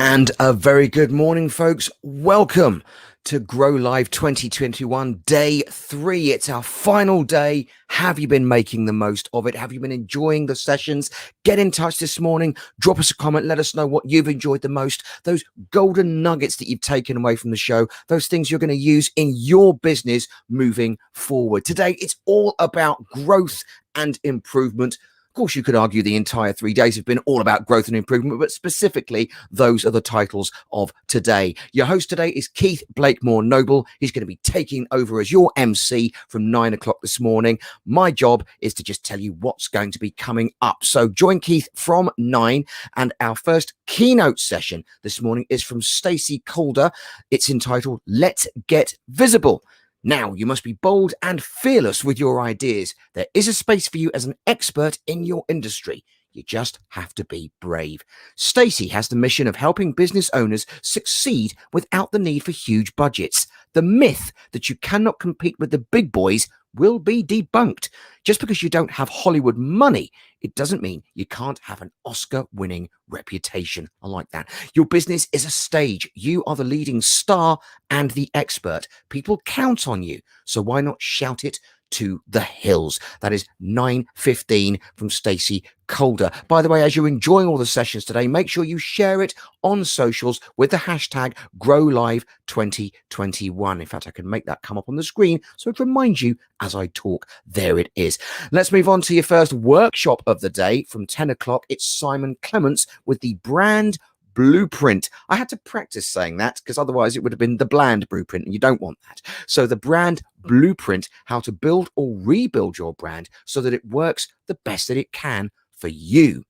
And a very good morning, folks. Welcome to Grow Live 2021, day 3. It's our final day. Have you been making the most of it? Have you been enjoying the sessions? Get in touch this morning. Drop us a comment. Let us know what you've enjoyed the most. Those golden nuggets that you've taken away from the show. Those things you're going to use in your business moving forward. Today, it's all about growth and improvement. Of course, you could argue the entire 3 days have been all about growth and improvement, but specifically, those are the titles of today. Your host today is Keith Blakemore Noble. He's going to be taking over as your MC from 9 o'clock this morning. My job is to just tell you what's going to be coming up. So join Keith from 9, and our first keynote session this morning is from Stacey Calder. It's entitled Let's Get Visible. Now, you must be bold and fearless with your ideas. There is a space for you as an expert in your industry. You just have to be brave. Stacey has the mission of helping business owners succeed without the need for huge budgets. The myth that you cannot compete with the big boys will be debunked. Just because you don't have Hollywood money, it doesn't mean you can't have an Oscar-winning reputation. I like that. Your business is a stage. You are the leading star and the expert. People count on you. So why not shout it to the hills? That is 9:15 from Stacey Calder. By the way, as you're enjoying all the sessions today, make sure you share it on socials with the hashtag GrowLive2021. In fact, I can make that come up on the screen so it reminds you as I talk. There it is. Let's move on to your first workshop of the day from 10 o'clock. It's Simon Clements with the brand blueprint. I had to practice saying that because otherwise it would have been the bland blueprint, and you don't want that. So the brand blueprint, how to build or rebuild your brand so that it works the best that it can for you.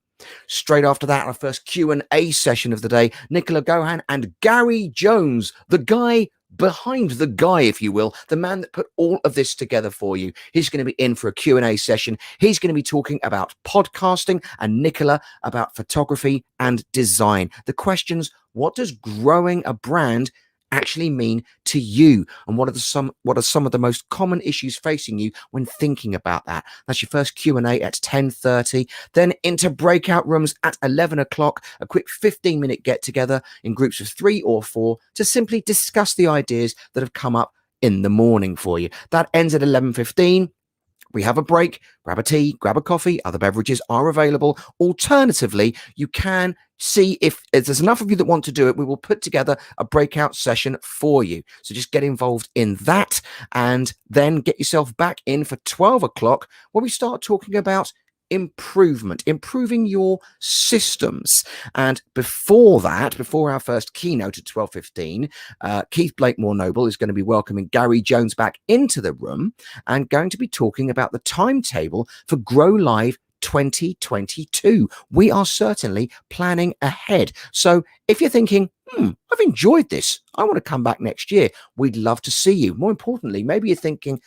Straight after that, our first Q&A session of the day, Nicola Gohan and Gary Jones, the guy behind the guy, if you will, the man that put all of this together for you. He's going to be in for a Q&A session. He's going to be talking about podcasting, and Nicola about photography and design. The questions: what does growing a brand actually mean to you, and what are some of the most common issues facing you when thinking about that? That's your first Q&A at 10:30. Then into breakout rooms at 11 o'clock, a quick 15-minute get together in groups of 3 or 4 to simply discuss the ideas that have come up in the morning for you. That ends at 11:15. We have a break, grab a tea, grab a coffee. Other beverages are available. Alternatively, you can see if there's enough of you that want to do it. We will put together a breakout session for you. So just get involved in that, and then get yourself back in for 12 o'clock when we start talking about improving your systems. And before that, before our first keynote at 12:15, Keith Blakemore Noble is going to be welcoming Gary Jones back into the room and going to be talking about the timetable for Grow Live 2022. We are certainly planning ahead. So if you're thinking, I've enjoyed this, I want to come back next year, we'd love to see you. More importantly, maybe you're thinking,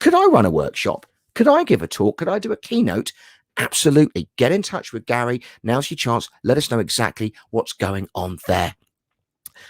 could I run a workshop? Could I give a talk? Could I do a keynote? Absolutely. Get in touch with Gary. Now's your chance. Let us know exactly what's going on there.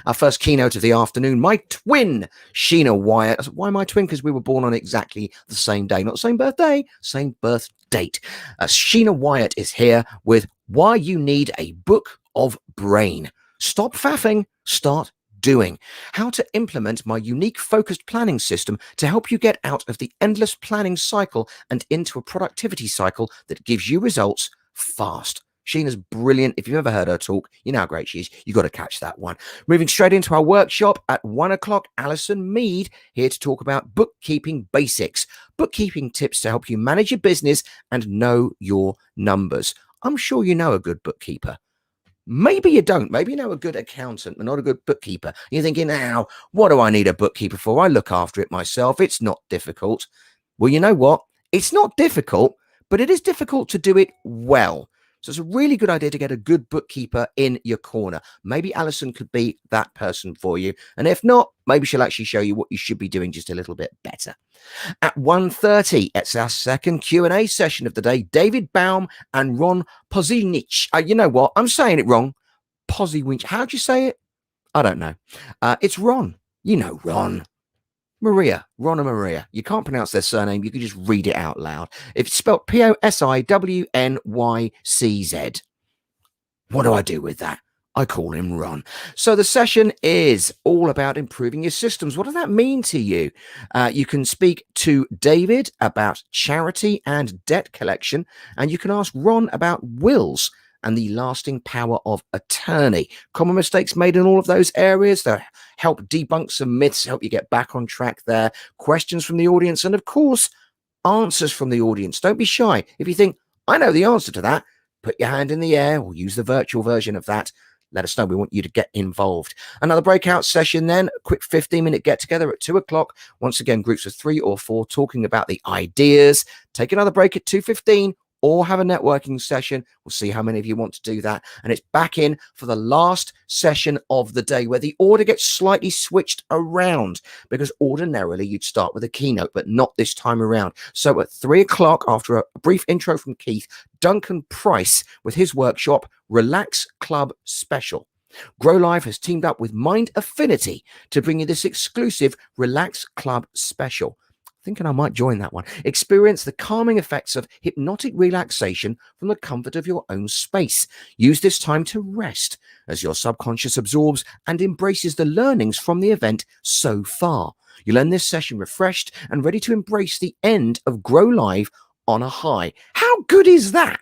Our first keynote of the afternoon, my twin, Sheena Wyatt. Why my twin? Because we were born on exactly the same day. Not the same birthday, same birth date. Sheena Wyatt is here with Why You Need a Book of Brain. Stop faffing, start doing. How to implement my unique focused planning system to help you get out of the endless planning cycle and into a productivity cycle that gives you results fast. Sheena's brilliant. If you've ever heard her talk, you know how great she is. You've got to catch that one. Moving straight into our workshop at 1 o'clock, Alison Mead here to talk about bookkeeping basics, bookkeeping tips to help you manage your business and know your numbers. I'm sure you know a good bookkeeper. Maybe you don't. Maybe you know a good accountant, but not a good bookkeeper. You're thinking, now, what do I need a bookkeeper for? I look after it myself. It's not difficult. Well, you know what? It's not difficult, but it is difficult to do it well. So it's a really good idea to get a good bookkeeper in your corner. Maybe Alison could be that person for you. And if not, maybe she'll actually show you what you should be doing just a little bit better. At 1:30, it's our second Q&A session of the day. David Baum and Ron Poziewicz. You know what? I'm saying it wrong. Poziewicz. How'd you say it? I don't know. It's Ron. You know Ron. Maria, Ron and Maria. You can't pronounce their surname. You can just read it out loud. It's spelled Posiwnycz. What do I do with that? I call him Ron. So the session is all about improving your systems. What does that mean to you? You can speak to David about charity and debt collection, and you can ask Ron about wills and the lasting power of attorney. Common mistakes made in all of those areas. They'll help debunk some myths, help you get back on track there. Questions from the audience, and of course, answers from the audience. Don't be shy. If you think, I know the answer to that, put your hand in the air or use the virtual version of that. Let us know. We want you to get involved. Another breakout session then, a quick 15-minute get-together at 2 o'clock. Once again, groups of 3 or 4 talking about the ideas. Take another break at 2:15 or have a networking session. We'll see how many of you want to do that. And it's back in for the last session of the day, where the order gets slightly switched around, because ordinarily you'd start with a keynote, but not this time around. So at 3 o'clock, after a brief intro from Keith, Duncan Price with his workshop, Relax Club Special. Grow Live has teamed up with Mind Affinity to bring you this exclusive Relax Club Special. Thinking I might join that one. Experience the calming effects of hypnotic relaxation from the comfort of your own space. Use this time to rest as your subconscious absorbs and embraces the learnings from the event so far. You'll end this session refreshed and ready to embrace the end of Grow Live on a high. How good is that?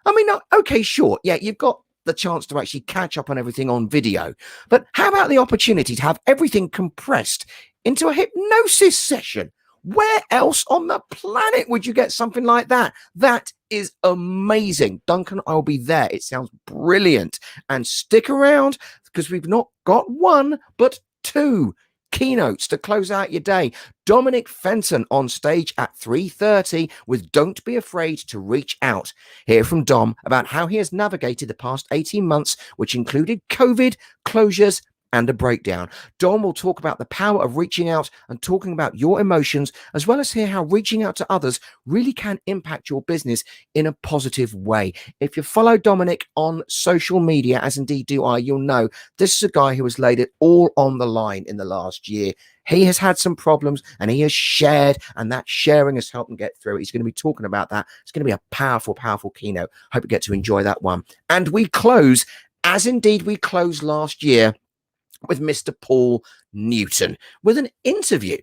I mean, okay, sure. Yeah, you've got the chance to actually catch up on everything on video. But how about the opportunity to have everything compressed into a hypnosis session? Where else on the planet would you get something like that? That is amazing. Duncan, I'll be there. It sounds brilliant. And stick around, because we've not got 1, but 2 keynotes to close out your day. Dominic Fenton on stage at 3:30 with Don't Be Afraid to Reach Out. Hear from Dom about how he has navigated the past 18 months, which included COVID, closures, and a breakdown. Dom will talk about the power of reaching out and talking about your emotions, as well as hear how reaching out to others really can impact your business in a positive way. If you follow Dominic on social media, as indeed do I, you'll know this is a guy who has laid it all on the line in the last year. He has had some problems and he has shared, and that sharing has helped him get through it. He's going to be talking about that. It's going to be a powerful, powerful keynote. Hope you get to enjoy that one. And we close, as indeed we closed last year, with Mr. Paul Newton with an interview.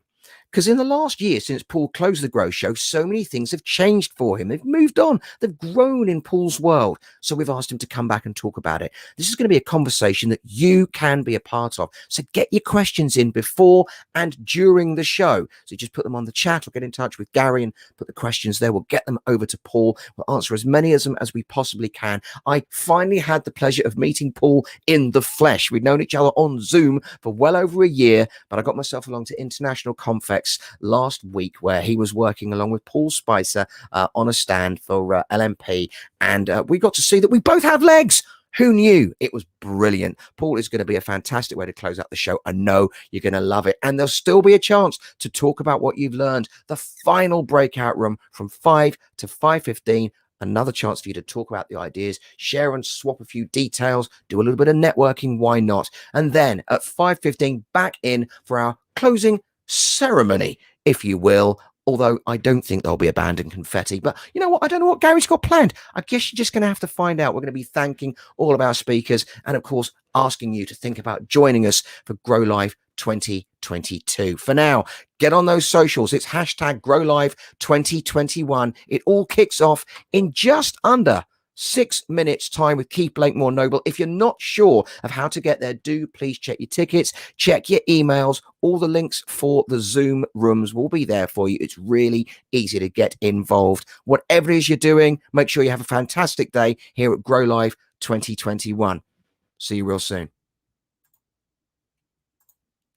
Because in the last year since Paul closed the Grow Show, so many things have changed for him. They've moved on. They've grown in Paul's world. So we've asked him to come back and talk about it. This is going to be a conversation that you can be a part of. So get your questions in before and during the show. So just put them on the chat or get in touch with Gary and put the questions there. We'll get them over to Paul. We'll answer as many of them as we possibly can. I finally had the pleasure of meeting Paul in the flesh. We'd known each other on Zoom for well over a year, but I got myself along to International Confex last week, where he was working along with Paul Spicer on a stand for LMP, and we got to see that we both have legs. Who knew? It was brilliant. Paul is going to be a fantastic way to close out the show. I know you're going to love it, and there'll still be a chance to talk about what you've learned. The final breakout room from 5 to 5:15. Another chance for you to talk about the ideas, share and swap a few details, do a little bit of networking. Why not? And then at 5:15, back in for our closing ceremony, if you will. Although I don't think there'll be a band and confetti. But you know what? I don't know what Gary's got planned. I guess you're just going to have to find out. We're going to be thanking all of our speakers and, of course, asking you to think about joining us for Grow Live 2022. For now, get on those socials. It's hashtag Grow Live 2021. It all kicks off in just under 6 minutes time with Keith Blakemore Noble. If you're not sure of how to get there, do please check your tickets, check your emails. All the links for the Zoom rooms will be there for you. It's really easy to get involved. Whatever it is you're doing, make sure you have a fantastic day here at Grow Live 2021. See you real soon.